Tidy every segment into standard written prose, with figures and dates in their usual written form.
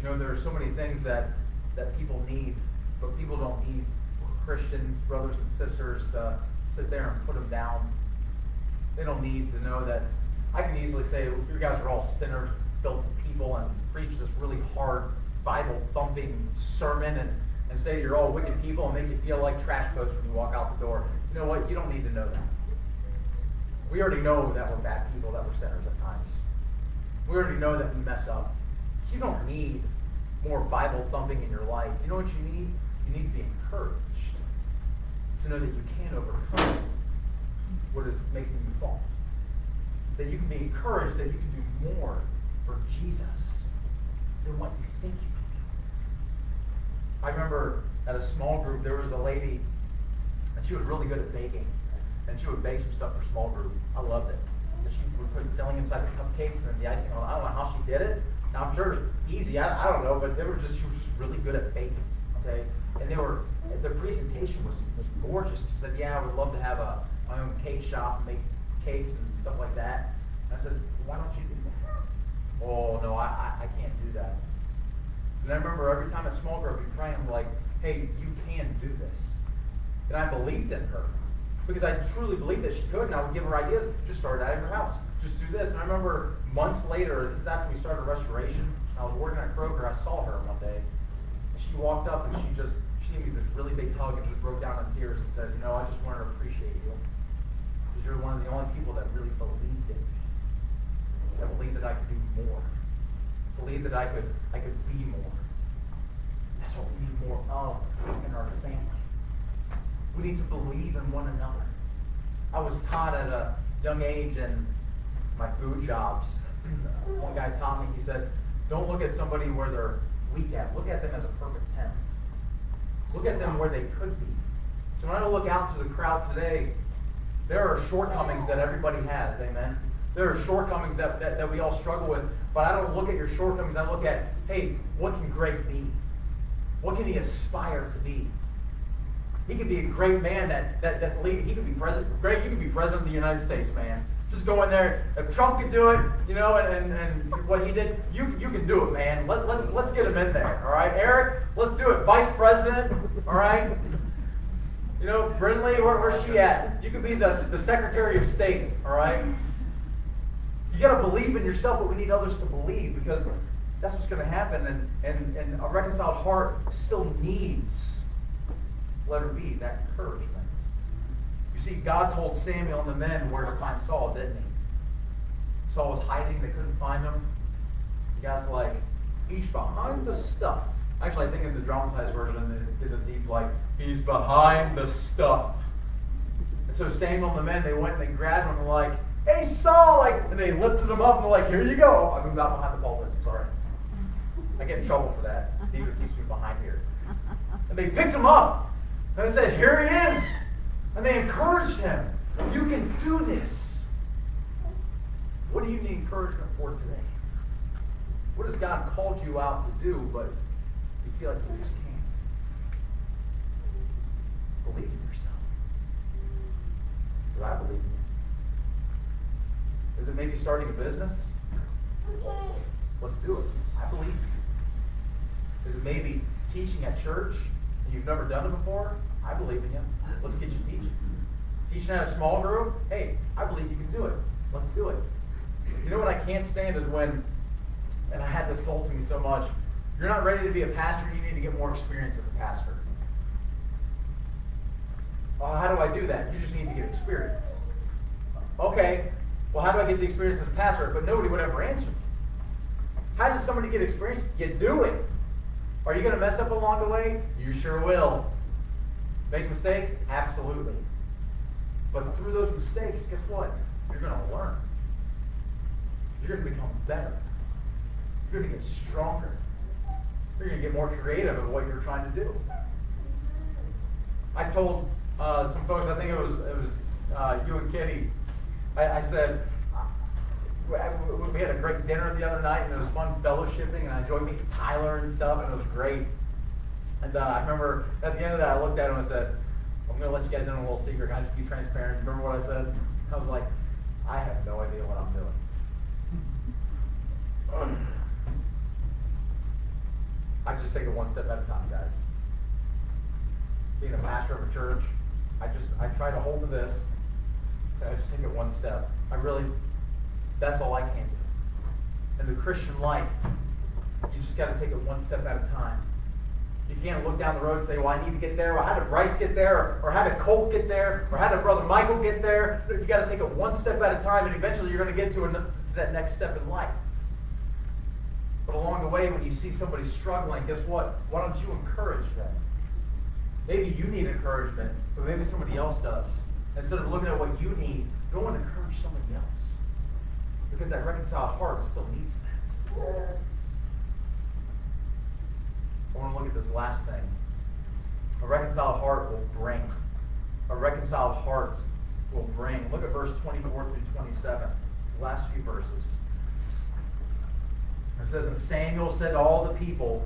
There are so many things that people need, but people don't need Christians, brothers and sisters, to sit there and put them down. They don't need to know that I can easily say, you guys are all sinners, filthy people, and preach this really hard, Bible-thumping sermon and say you're all wicked people and make you feel like trash posts when you walk out the door. You know what? You don't need to know that. We already know that we're bad people, that we're sinners at times. We already know that we mess up. You don't need more Bible thumping in your life. You know what you need? You need to be encouraged to know that you can overcome what is making you fall. That you can be encouraged that you can do more for Jesus than what you think you can do. I remember at a small group, there was a lady, and she was really good at baking. And she would bake some stuff for small group. I loved it. And she would put filling inside the cupcakes and then the icing on. I don't know how she did it. Now I'm sure it was easy. I don't know, but she was just really good at baking. Okay, and their presentation was gorgeous. She said, "Yeah, I would love to have my own cake shop and make cakes and stuff like that." And I said, "Why don't you do that?" "Oh no, I can't do that." And I remember every time at small group, we'd praying like, "Hey, you can do this," and I believed in her. Because I truly believed that she could, and I would give her ideas. Just start out of your house. Just do this. And I remember months later, this is after we started restoration, I was working at Kroger, I saw her one day. And she walked up and she gave me this really big hug and just broke down in tears and said, I just wanted to appreciate you. Because you're one of the only people that really believed in me. That believed that I could do more. Believed that I could be more. That's what we need more of in our family. We need to believe in one another. I was taught at a young age in my food jobs. One guy taught me, he said, don't look at somebody where they're weak at. Look at them as a perfect 10. Look at them where they could be. So when I look out to the crowd today, there are shortcomings that everybody has, amen? There are shortcomings that we all struggle with, but I don't look at your shortcomings. I look at, hey, what can Greg be? What can he aspire to be? He could be a great man that lead. He could be president. Greg, you could be president of the United States, man. Just go in there. If Trump could do it, and what he did, you can do it, man. Let's get him in there, all right? Eric, let's do it. Vice president, all right? Brindley, where's she at? You could be the Secretary of State, all right? You got to believe in yourself, but we need others to believe because that's what's going to happen. And a reconciled heart still needs. Letter B, that encouragement. You see, God told Samuel and the men where to find Saul, didn't he? Saul was hiding, they couldn't find him. God's like, he's behind the stuff. Actually, I think in the dramatized version, they did a deep he's behind the stuff. And so Samuel and the men, they went and they grabbed him and were like, hey, Saul! And they lifted him up and they're like, here you go. I moved out behind the pulpit, sorry. I get in trouble for that. David keeps me behind here. And they picked him up. And they said, here he is. And they encouraged him. You can do this. What do you need encouragement for today? What has God called you out to do, but you feel like you just can't? Believe in yourself. Do I believe in you? Is it maybe starting a business? Let's do it. I believe in you. Is it maybe teaching at church? You've never done it before? I believe in you. Let's get you teaching. Teaching at a small group? Hey, I believe you can do it. Let's do it. You know what I can't stand is when, and I had this told to me so much, you're not ready to be a pastor, you need to get more experience as a pastor. Well, how do I do that? You just need to get experience. Okay, well, how do I get the experience as a pastor? But nobody would ever answer me. How does somebody get experience? You do it. Are you going to mess up along the way? You sure will. Make mistakes? Absolutely. But through those mistakes, guess what? You're going to learn. You're going to become better. You're going to get stronger. You're going to get more creative at what you're trying to do. I told some folks, I think it was you and Kitty, I said, we had a great dinner the other night, and it was fun fellowshipping, and I enjoyed meeting Tyler and stuff, and it was great. And I remember at the end of that, I looked at him and I said, I'm going to let you guys in on a little secret. Can I just be transparent? Remember what I said? I was like, I have no idea what I'm doing. I just take it one step at a time, guys. Being a pastor of a church, I try to hold to this, and I just take it one step. That's all I can do. In the Christian life, you just got to take it one step at a time. You can't look down the road and say, well, I need to get there, or how did Bryce get there, or how did Colt get there, or how did Brother Michael get there? You got to take it one step at a time, and eventually you're going to get to that next step in life. But along the way, when you see somebody struggling, guess what? Why don't you encourage them? Maybe you need encouragement, but maybe somebody else does. Instead of looking at what you need, go and encourage somebody else. Because that reconciled heart still needs that. I want to look at this last thing. A reconciled heart will bring. A reconciled heart will bring. Look at verse 24 through 27. The last few verses. It says, and Samuel said to all the people,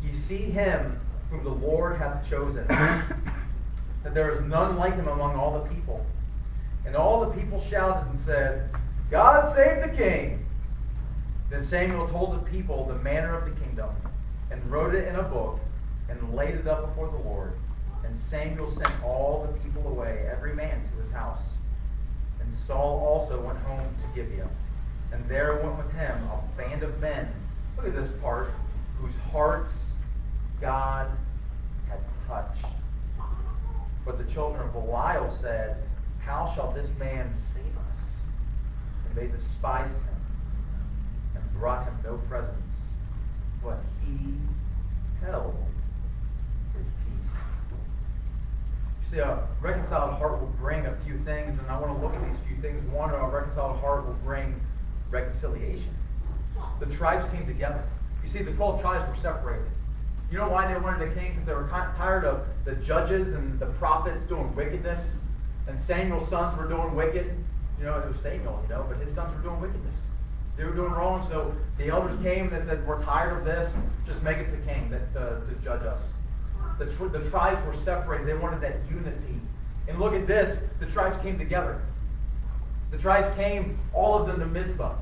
ye see him whom the Lord hath chosen, that there is none like him among all the people. And all the people shouted and said, God save the king. Then Samuel told the people the manner of the kingdom, and wrote it in a book, and laid it up before the Lord. And Samuel sent all the people away, every man to his house. And Saul also went home to Gibeah. And there went with him a band of men, look at this part, whose hearts God had touched. But the children of Belial said, how shall this man save us? And they despised him, and brought him no presents, but he held his peace. You see, a reconciled heart will bring a few things, and I want to look at these few things. One, a reconciled heart will bring reconciliation. The tribes came together. You see, the 12 tribes were separated. You know why they wanted a king? Because they were tired of the judges and the prophets doing wickedness, and Samuel's sons were doing wicked. You know, it was Samuel, but his sons were doing wickedness. They were doing wrong, so the elders came and they said, we're tired of this, just make us a king to judge us. The tribes were separated. They wanted that unity. And look at this, the tribes came together. The tribes came, all of them, to Mizpah.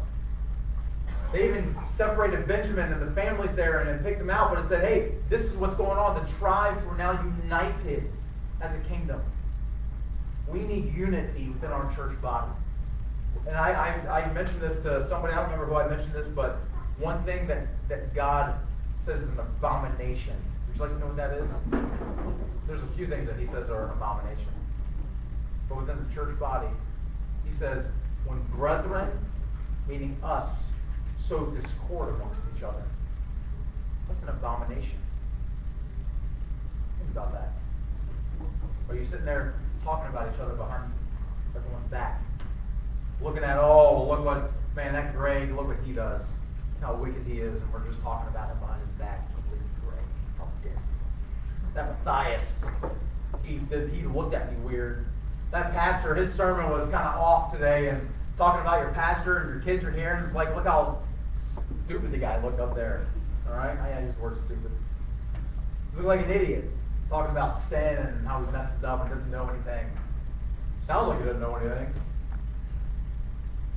They even separated Benjamin and the families there and then picked them out, but it said, hey, this is what's going on. The tribes were now united as a kingdom. We need unity within our church body. And I mentioned this to somebody, I don't remember who I mentioned this, but one thing that God says is an abomination. Would you like to know what that is? There's a few things that he says are an abomination. But within the church body, he says, when brethren, meaning us, sow discord amongst each other. That's an abomination. Think about that. Are you sitting there talking about each other behind everyone's back? Looking at, look what, man, that Greg, look what he does. How wicked he is, and we're just talking about him behind his back. Wicked Greg. How dare you. That Matthias, he looked at me weird. That pastor, his sermon was kind of off today, and talking about your pastor and your kids are here, and it's like, look how stupid the guy looked up there. All right? I use the word stupid. He looked like an idiot, talking about sin and how he messes up and doesn't know anything. Sounds like he doesn't know anything.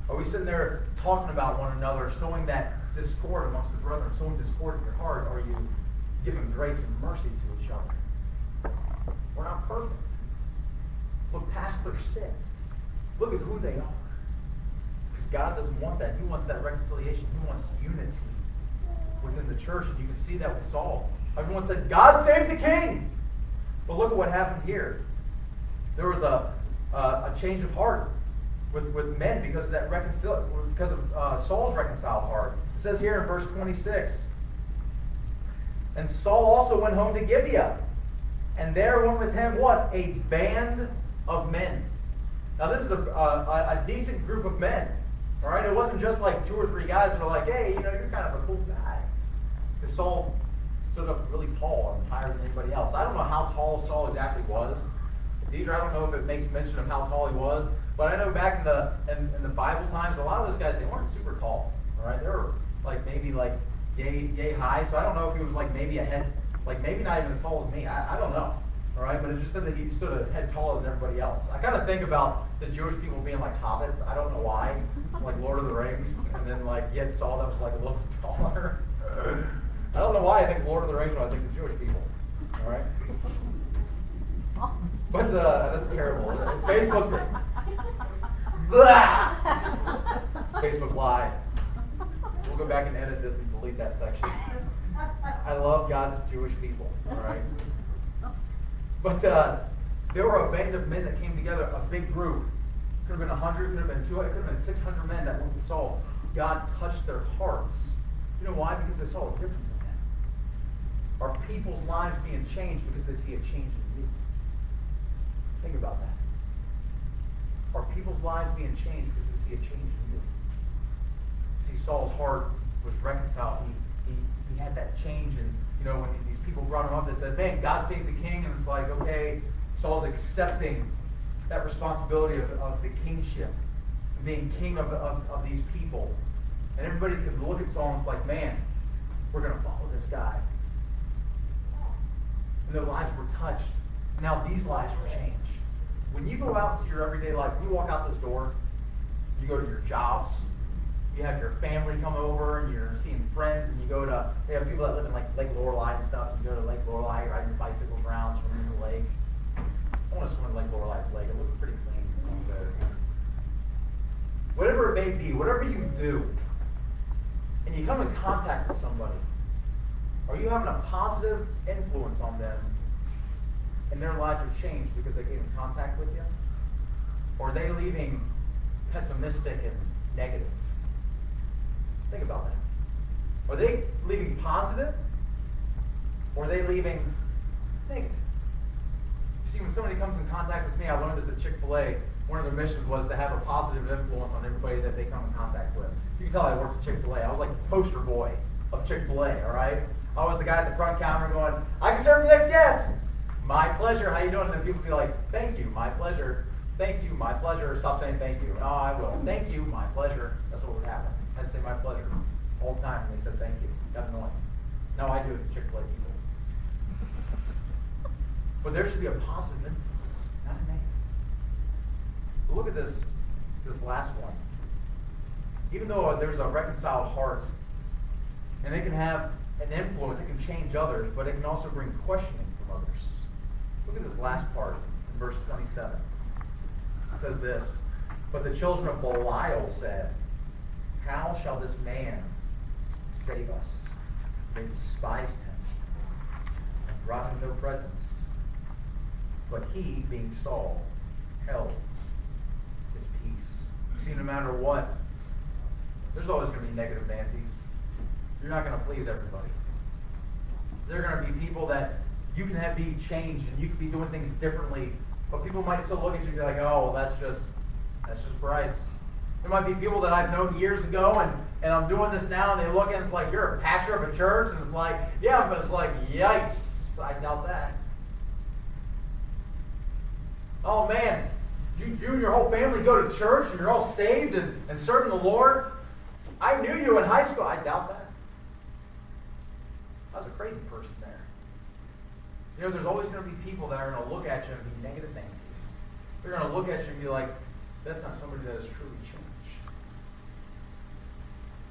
Are we sitting there talking about one another, sowing that discord amongst the brethren, sowing discord in your heart? Are you giving grace and mercy to each other? We're not perfect. Look past their sin. Look at who they are. Because God doesn't want that. He wants that reconciliation. He wants unity within the church. And you can see that with Saul. Everyone said, God save the king. But look at what happened here. There was a change of heart with men because of that because of Saul's reconciled heart. It says here in verse 26, and Saul also went home to Gibeah, and there went with him what? A band of men. Now this is a decent group of men. All right, it wasn't just like 2 or 3 guys that were like, hey, you're kind of a cool guy. Because Saul stood up really tall and higher than anybody else. I don't know how tall Saul exactly was. Deidre, I don't know if it makes mention of how tall he was, but I know back in the Bible times, a lot of those guys, they weren't super tall. All right, they were like maybe like yay high. So I don't know if he was like maybe a head, like maybe not even as tall as me. I don't know. All right, but it just said that he stood a head taller than everybody else. I kind of think about the Jewish people being like hobbits. I don't know why, like Lord of the Rings, and then like yet Saul that was like a little bit taller. I don't know why I think Lord of the Rings when I think of Jewish people. All right? But that's terrible. Facebook. Blah! Facebook Live. We'll go back and edit this and delete that section. I love God's Jewish people. All right? But there were a band of men that came together, a big group. Could have been 100, could have been 200, could have been 600 men that went to Saul. God touched their hearts. You know why? Because they saw a difference in them. Are people's lives being changed because they see a change in you? Think about that. Are people's lives being changed because they see a change in you? See, Saul's heart was reconciled. He had that change, and when these people brought him up, they said, "Man, God saved the king," and it's like, okay, Saul's accepting that responsibility of the kingship, being king of these people. And everybody could look at Saul and it's like, man, we're going to follow this guy. And their lives were touched. Now these lives were changed. When you go out into your everyday life, you walk out this door, you go to your jobs, you have your family come over, and you're seeing friends, and they have people that live in like Lake Lorelei and stuff. You go to Lake Lorelei, you ride your bicycles around, swim in the lake. I want to swim in Lake Lorelei's lake. It looks pretty clean. Whatever it may be, whatever you do, and you come in contact with somebody, are you having a positive influence on them and their lives are changed because they came in contact with you? Or are they leaving pessimistic and negative? Think about that. Are they leaving positive? Or are they leaving negative? See, when somebody comes in contact with me, I learned this at Chick-fil-A. One of their missions was to have a positive influence on everybody that they come in contact with. You can tell I worked at Chick-fil-A. I was like the poster boy of Chick-fil-A, all right? I was the guy at the front counter going, "I can serve the next guest." "My pleasure. How you doing?" And then people would be like, "Thank you, my pleasure. Thank you, my pleasure." Stop saying thank you. "Oh, I will. Thank you, my pleasure." That's what would happen. I'd say my pleasure all the time when they said thank you. That's annoying. Now I do it to Chick-fil-A people. But there should be a positive influence, not a negative. But look at this last one. Even though there's a reconciled heart, and it can have an influence, it can change others, but it can also bring questioning from others. Look at this last part in verse 27. It says this, "But the children of Belial said, 'How shall this man save us?' They despised him and brought him no presents. But he, being Saul, held his peace." You see, no matter what, there's always going to be negative Nancy's. You're not going to please everybody. There are going to be people that you can be changed and you can be doing things differently, but people might still look at you and be like, "Oh, well, that's just Bryce." There might be people that I've known years ago and I'm doing this now, and they look at it and it's like, "You're a pastor of a church?" And it's like, "Yeah," but it's like, yikes, I doubt that. "Oh man, you and your whole family go to church and you're all saved and serving the Lord? I knew you in high school." I doubt that. I was a crazy person there. There's always going to be people that are going to look at you and be negative Nancy's. They're going to look at you and be like, "That's not somebody that is truly changed."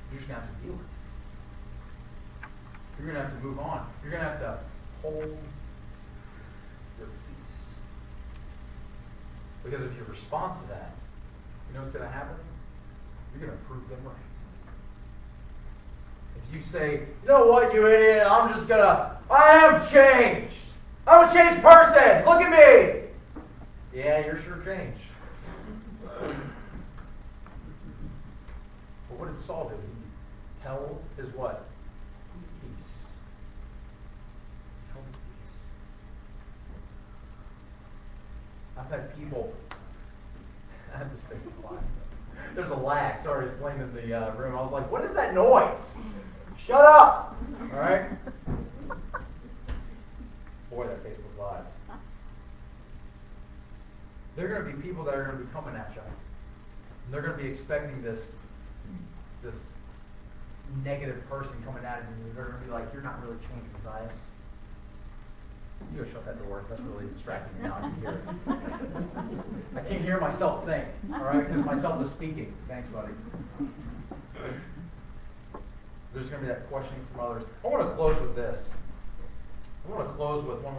You're just going to have to deal with it. You're going to have to move on. You're going to have to hold your peace. Because if you respond to that, you know what's going to happen? You're going to prove them right. If you say, "You know what, you idiot, I am changed. I'm a changed person. Look at me." Yeah, you're sure changed. But what did Saul do? He held his what? Peace. Held his peace. I've had people, I have this big line. There's a lag. Sorry, it's playing in the room. I was like, "What is that noise? Shut up!" All right? Boy, that Facebook Live. There are going to be people that are going to be coming at you. And they're going to be expecting this negative person coming at you. They're going to be like, "You're not really changing, Matthias." You go shut that door. That's really distracting me now. I can hear it. I can't hear myself think. All right? Because myself is speaking. Thanks, buddy. There's going to be that questioning from others. I want to close with this. I want to close with one